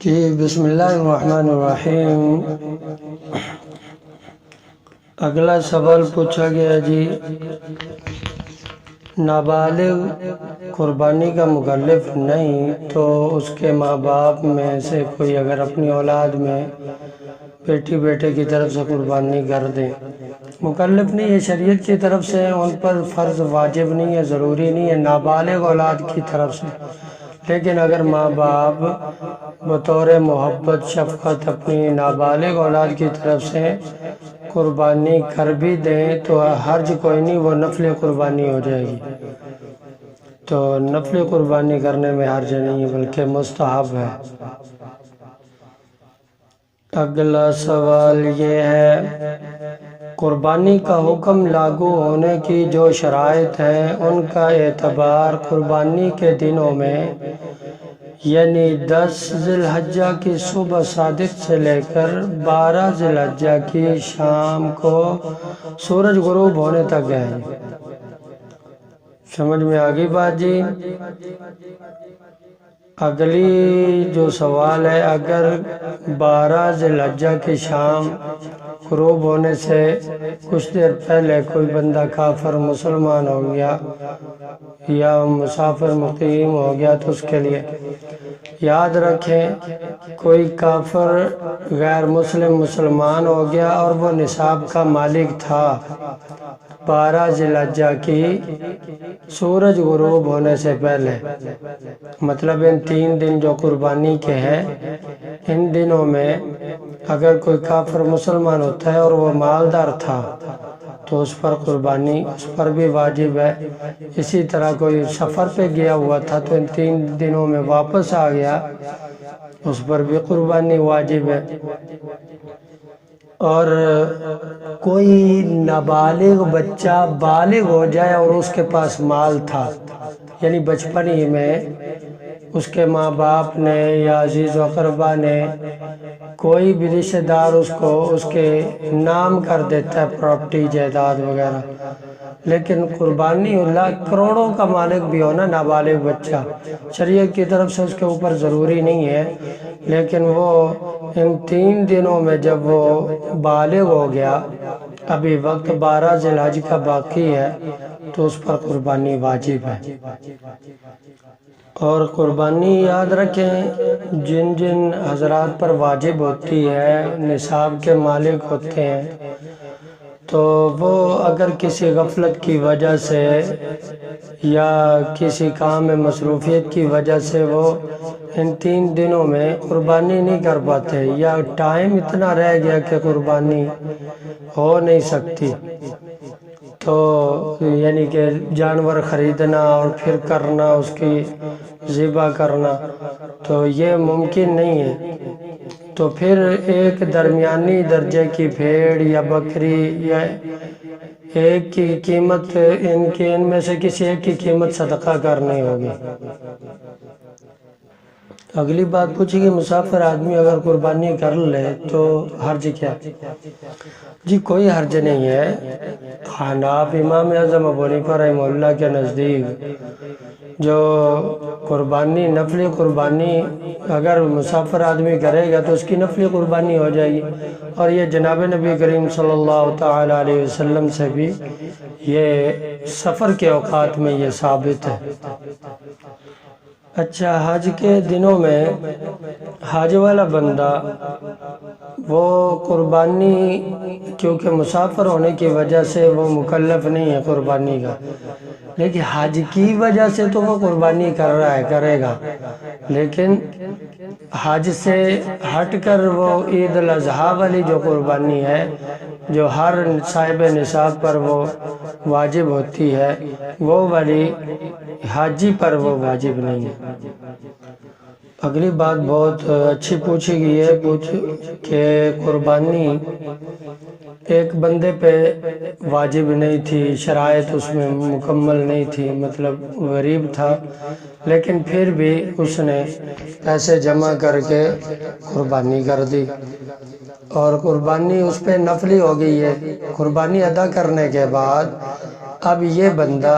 کہ بسم اللہ الرحمن الرحیم۔ اگلا سوال پوچھا گیا جی، نابالغ قربانی کا مکلف نہیں تو اس کے ماں باپ میں سے کوئی اگر اپنی اولاد میں بیٹی بیٹے کی طرف سے قربانی کر دے، مکلف نہیں ہے شریعت کی طرف سے، ان پر فرض واجب نہیں ہے، ضروری نہیں ہے نابالغ اولاد کی طرف سے، لیکن اگر ماں باپ بطور محبت شفقت اپنی نابالغ اولاد کی طرف سے قربانی کر بھی دیں تو حرج کوئی نہیں، وہ نفل قربانی ہو جائے گی، تو نفل قربانی کرنے میں حرج نہیں ہے بلکہ مستحب ہے۔ اگلا سوال یہ ہے، قربانی کا حکم لاگو ہونے کی جو شرائط ہیں ان کا اعتبار قربانی کے دنوں میں یعنی 10 ذی الحجہ کی صبح صادق سے لے کر 12 ذی الحجہ کی شام کو سورج غروب ہونے تک ہے۔ سمجھ میں آگئی بات جی؟ اگلی جو سوال ہے، اگر 12 ذی الحجہ کی شام غروب ہونے سے کچھ دیر پہلے کوئی بندہ کافر مسلمان ہو گیا یا مسافر مقیم ہو گیا تو اس کے لیے یاد رکھیں، کوئی کافر غیر مسلم مسلمان ہو گیا اور وہ نصاب کا مالک تھا 12 ذی الحجہ کی سورج غروب ہونے سے پہلے، مطلب ان 3 دن جو قربانی کے ہیں ان دنوں میں اگر کوئی کافر مسلمان ہوتا ہے اور وہ مالدار تھا تو اس پر قربانی اس پر بھی واجب ہے۔ اسی طرح کوئی سفر پہ گیا ہوا تھا تو ان 3 دنوں میں واپس آ گیا، اس پر بھی قربانی واجب ہے۔ اور کوئی نابالغ بچہ بالغ ہو جائے اور اس کے پاس مال تھا، یعنی بچپن ہی میں اس کے ماں باپ نے یا عزیز و اقربا نے کوئی بھی رشتہ دار اس کو اس کے نام کر دیتا ہے پراپرٹی جائیداد وغیرہ، لیکن قربانی اللہ کروڑوں کا مالک بھی ہونا نابالغ بچہ شریعت کی طرف سے اس کے اوپر ضروری نہیں ہے، لیکن وہ ان 3 دنوں میں جب وہ بالغ ہو گیا، ابھی وقت 12 ذی الحجہ کا باقی ہے تو اس پر قربانی واجب ہے۔ اور قربانی یاد رکھیں، جن جن حضرات پر واجب ہوتی ہے نصاب کے مالک ہوتے ہیں تو وہ اگر کسی غفلت کی وجہ سے یا کسی کام میں مصروفیت کی وجہ سے وہ ان 3 دنوں میں قربانی نہیں کر پاتے یا ٹائم اتنا رہ گیا کہ قربانی ہو نہیں سکتی، تو یعنی کہ جانور خریدنا اور پھر کرنا اس کی ذبح کرنا تو یہ ممکن نہیں ہے، تو پھر ایک درمیانی درجے کی بھیڑ یا بکری یا ایک کی قیمت ان میں سے کسی ایک کی قیمت صدقہ کرنی ہوگی۔ اگلی بات پوچھی کہ مسافر آدمی اگر قربانی کر لے تو حرج کیا؟ جی کوئی حرج نہیں ہے۔ حناف امام اعظم ابو حنیفہ رحمہ اللہ کے نزدیک جو قربانی نفلی قربانی اگر مسافر آدمی کرے گا تو اس کی نفلی قربانی ہو جائے گی، اور یہ جناب نبی کریم صلی اللہ تعالی علیہ وسلم سے بھی یہ سفر کے اوقات میں یہ ثابت ہے۔ اچھا، حج کے دنوں میں حج والا بندہ وہ قربانی کیونکہ مسافر ہونے کی وجہ سے وہ مکلف نہیں ہے قربانی کا، لیکن حج کی وجہ سے تو وہ قربانی کر رہا ہے کرے گا، لیکن حج سے ہٹ کر وہ عید الاضحیٰ والی جو قربانی ہے جو ہر صاحب نصاب پر وہ واجب ہوتی ہے وہ والی حاجی پر وہ واجب نہیں ہے۔ اگلی بات بہت اچھی پوچھی گئی ہے کہ قربانی ایک بندے پہ واجب نہیں تھی، شرائط اس میں مکمل نہیں تھی، مطلب غریب تھا، لیکن پھر بھی اس نے پیسے جمع کر کے قربانی کر دی اور قربانی اس پہ نفلی ہو گئی ہے۔ قربانی ادا کرنے کے بعد اب یہ بندہ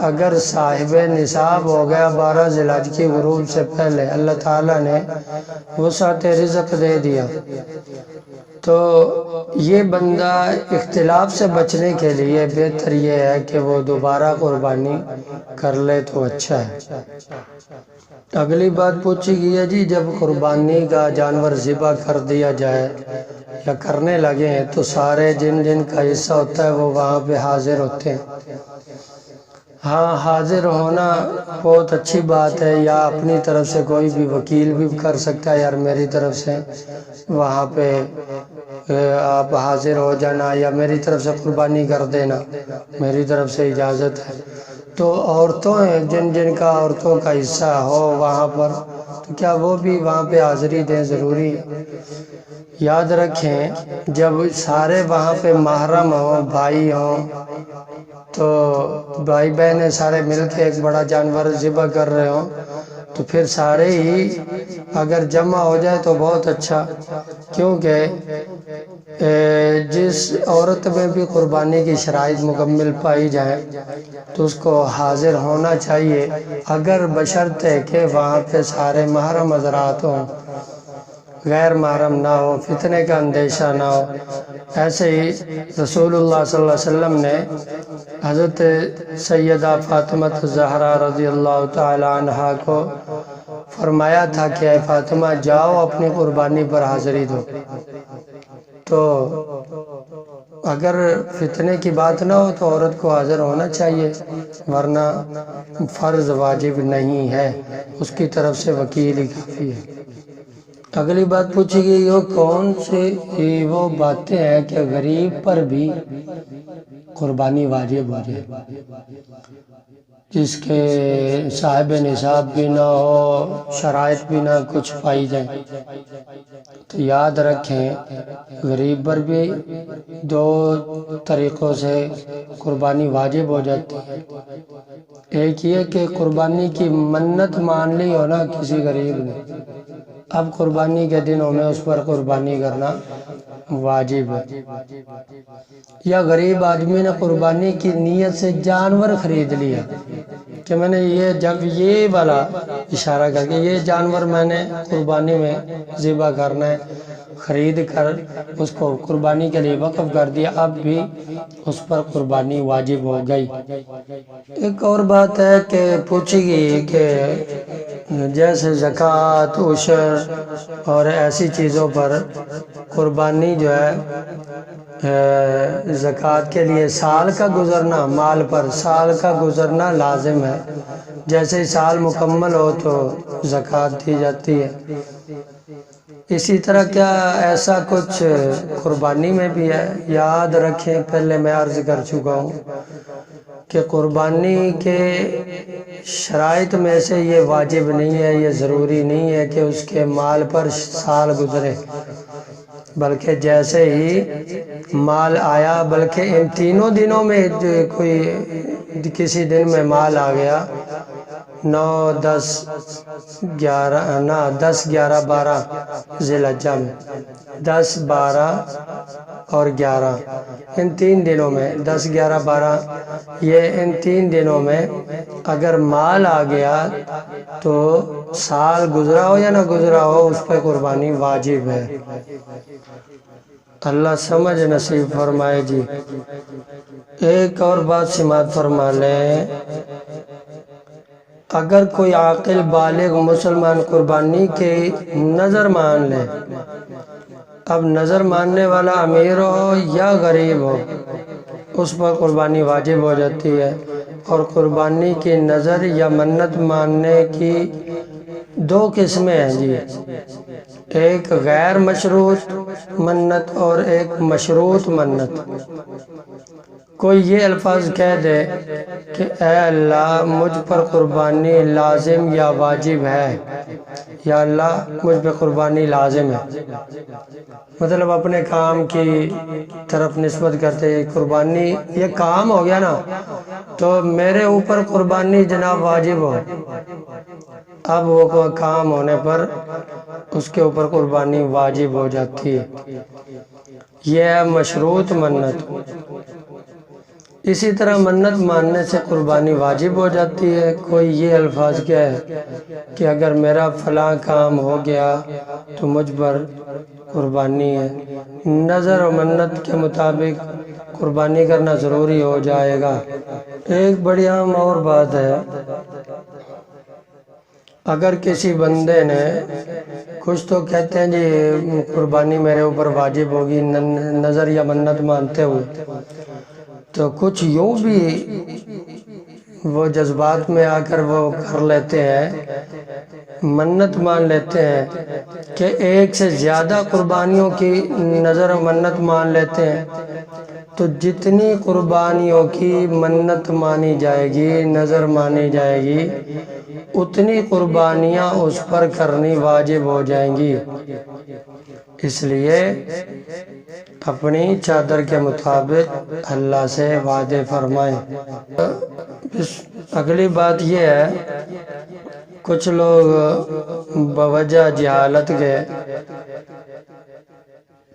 اگر صاحب نصاب ہو گیا 12 ذی الحج کی غروب سے پہلے، اللہ تعالیٰ نے وسعت رزق دے دیا، تو یہ بندہ اختلاف سے بچنے کے لیے بہتر یہ ہے کہ وہ دوبارہ قربانی کر لے تو اچھا ہے۔ اگلی بات پوچھی گئی ہے جی جب قربانی کا جانور ذبح کر دیا جائے یا کرنے لگے ہیں تو سارے جن جن کا حصہ ہوتا ہے وہ وہاں پہ حاضر ہوتے ہیں۔ ہاں، حاضر ہونا بہت اچھی بات ہے، یا اپنی طرف سے کوئی بھی وکیل بھی کر سکتا ہے، یار میری طرف سے وہاں پہ آپ حاضر ہو جانا، یا میری طرف سے قربانی کر دینا، میری طرف سے اجازت ہے۔ تو عورتوں ہیں جن جن کا عورتوں کا حصہ ہو وہاں پر، تو کیا وہ بھی وہاں پہ حاضری دیں؟ ضروری ہے۔ یاد رکھیں جب سارے وہاں پہ محرم ہوں، بھائی ہوں، تو بھائی بہنیں سارے مل کے ایک بڑا جانور ذبح کر رہے ہوں تو پھر سارے ہی اگر جمع ہو جائے تو بہت اچھا، کیونکہ جس عورت میں بھی قربانی کی شرائط مکمل پائی جائیں تو اس کو حاضر ہونا چاہیے، اگر بشرط ہے کہ وہاں پہ سارے محرم حضرات ہوں، غیر محرم نہ ہو، فتنے کا اندیشہ نہ ہو۔ ایسے ہی رسول اللہ صلی اللہ علیہ وسلم نے حضرت سیدہ فاطمہ الزہرا رضی اللہ تعالی عنہا کو فرمایا تھا کہ اے فاطمہ جاؤ اپنی قربانی پر حاضری دو۔ تو اگر فتنے کی بات نہ ہو تو عورت کو حاضر ہونا چاہیے، ورنہ فرض واجب نہیں ہے، اس کی طرف سے وکیل ہی کافی ہے۔ اگلی بات پوچھی گئی وہ کون سی وہ باتیں ہیں کہ غریب پر بھی قربانی واجب ہو جائے، جس کے صاحب نصاب بھی نہ ہو، شرائط بھی نہ کچھ پائی جائیں؟ تو یاد رکھیں غریب پر بھی دو طریقوں سے قربانی واجب ہو جاتی ہے۔ ایک یہ کہ قربانی کی منت مان لی ہو نا کسی غریب نے، اب قربانی کے دنوں میں اس پر قربانی کرنا واجب ہے۔ یا غریب آدمی نے قربانی کی نیت سے جانور خرید لیا کہ میں نے یہ والا اشارہ کر کے یہ جانور میں نے قربانی میں ذبح کرنا ہے، خرید کر اس کو قربانی کے لیے وقف کر دیا، اب بھی اس پر قربانی واجب ہو گئی۔ ایک اور بات ہے کہ پوچھی گئی کہ جیسے زکوٰۃ، عشر اور ایسی چیزوں پر قربانی جو ہے زکوٰۃ کے لیے سال کا گزرنا، مال پر سال کا گزرنا لازم ہے، جیسے ہی سال مکمل ہو تو زکوٰۃ دی جاتی ہے۔ اسی طرح کیا ایسا کچھ قربانی میں بھی ہے؟ یاد رکھیں پہلے میں عرض کر چکا ہوں کہ قربانی کے شرائط میں سے یہ واجب نہیں ہے، یہ ضروری نہیں ہے کہ اس کے مال پر سال گزرے، بلکہ جیسے ہی مال آیا، بلکہ ان تینوں دنوں میں کوئی کسی دن میں مال آ گیا، 9، 10، 11، 12 ذی الحجہ میں، 10، 12 اور 11 ان 3 دنوں میں، 10، 11، 12 یہ ان 3 دنوں میں اگر مال آ گیا تو سال گزرا ہو یا نہ گزرا ہو اس پہ قربانی واجب ہے۔ اللہ سمجھ نصیب فرمائے جی۔ ایک اور بات سماعت فرما لیں، اگر کوئی عاقل بالغ مسلمان قربانی کے نظر مان لے، اب نظر ماننے والا امیر ہو یا غریب ہو اس پر قربانی واجب ہو جاتی ہے۔ اور قربانی کی نظر یا منت ماننے کی 2 قسمیں ہیں جی، ایک غیر مشروط منت اور ایک مشروط منت۔ کوئی یہ الفاظ کہہ دے کہ اے اللہ مجھ پر قربانی لازم یا واجب ہے، یا اللہ مجھ پہ قربانی لازم ہے، مطلب اپنے کام کی طرف نسبت کرتے قربانی یہ کام ہو گیا نا تو میرے اوپر قربانی جناب واجب ہو، اب وہ کام ہونے پر اس کے اوپر قربانی واجب ہو جاتی ہے، یہ ہے مشروط منت۔ اسی طرح منت ماننے سے قربانی واجب ہو جاتی ہے۔ کوئی یہ الفاظ کیا ہے کہ اگر میرا فلاں کام ہو گیا تو مجھ پر قربانی ہے، نظر و منت کے مطابق قربانی کرنا ضروری ہو جائے گا۔ ایک بڑی اہم اور بات ہے، اگر کسی بندے نے کچھ تو کہتے ہیں جی قربانی میرے اوپر واجب ہوگی نظر یا منت مانتے ہوئے، تو کچھ یوں بھی وہ جذبات میں آ کر وہ کر لیتے ہیں، منت مان لیتے ہیں کہ ایک سے زیادہ قربانیوں کی نظر و منت مان لیتے ہیں، تو جتنی قربانیوں کی منت مانی جائے گی، نظر مانی جائے گی، اتنی قربانیاں اس پر کرنی واجب ہو جائیں گی۔ اس لیے اپنی چادر کے مطابق اللہ سے وعدے فرمائیں۔ اگلی بات یہ ہے، کچھ لوگ بوجہ جہالت کے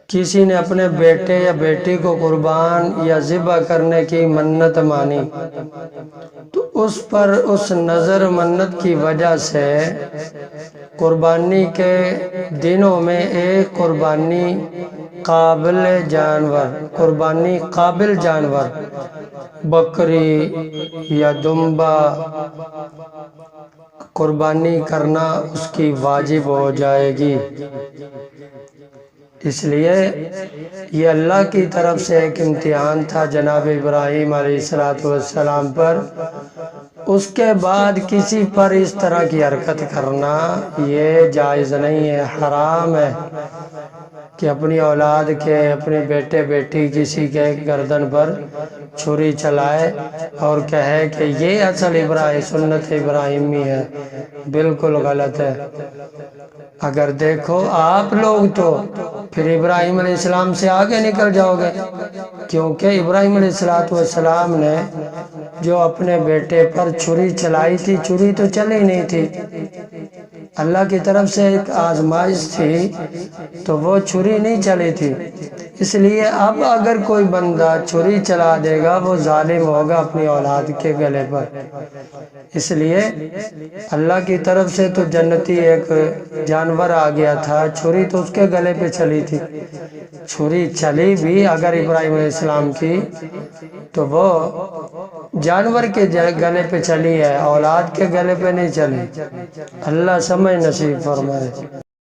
کسی نے اپنے بیٹے یا بیٹی کو قربان یا ذبح کرنے کی منت مانی، تو اس پر اس نظر منت کی وجہ سے قربانی کے دنوں میں ایک قربانی قابل جانور بکری یا دمبا قربانی کرنا اس کی واجب ہو جائے گی۔ اس لیے یہ اللہ کی طرف سے ایک امتحان تھا جناب ابراہیم علیہ السلام پر، اس کے بعد کسی پر اس طرح کی حرکت کرنا یہ جائز نہیں ہے، حرام ہے کہ اپنی اولاد کے، اپنے بیٹے بیٹی کسی کے گردن پر چھری چلائے اور کہے کہ یہ اصل سنت ابراہیمی ہے، بالکل غلط ہے۔ اگر دیکھو آپ لوگ تو پھر ابراہیم علیہ السلام سے آگے نکل جاؤ گے، کیونکہ ابراہیم علیہ السلام نے جو اپنے بیٹے پر چھری چلائی تھی، چھری تو چلی نہیں تھی، اللہ کی طرف سے ایک آزمائش تھی، تو وہ چھری نہیں چلی تھی۔ اس لیے اب اگر کوئی بندہ چھری چلا دے گا وہ ظالم ہوگا اپنی اولاد کے گلے پر۔ اس لیے اللہ کی طرف سے تو جنتی ایک جانور آ گیا تھا، چھری تو اس کے گلے پہ چلی تھی، چھری چلی بھی اگر ابراہیم علیہ السلام کی تو وہ جانور کے گلے پہ چلی ہے، اولاد کے گلے پہ نہیں چلی۔ اللہ سمجھ نصیب فرمائے۔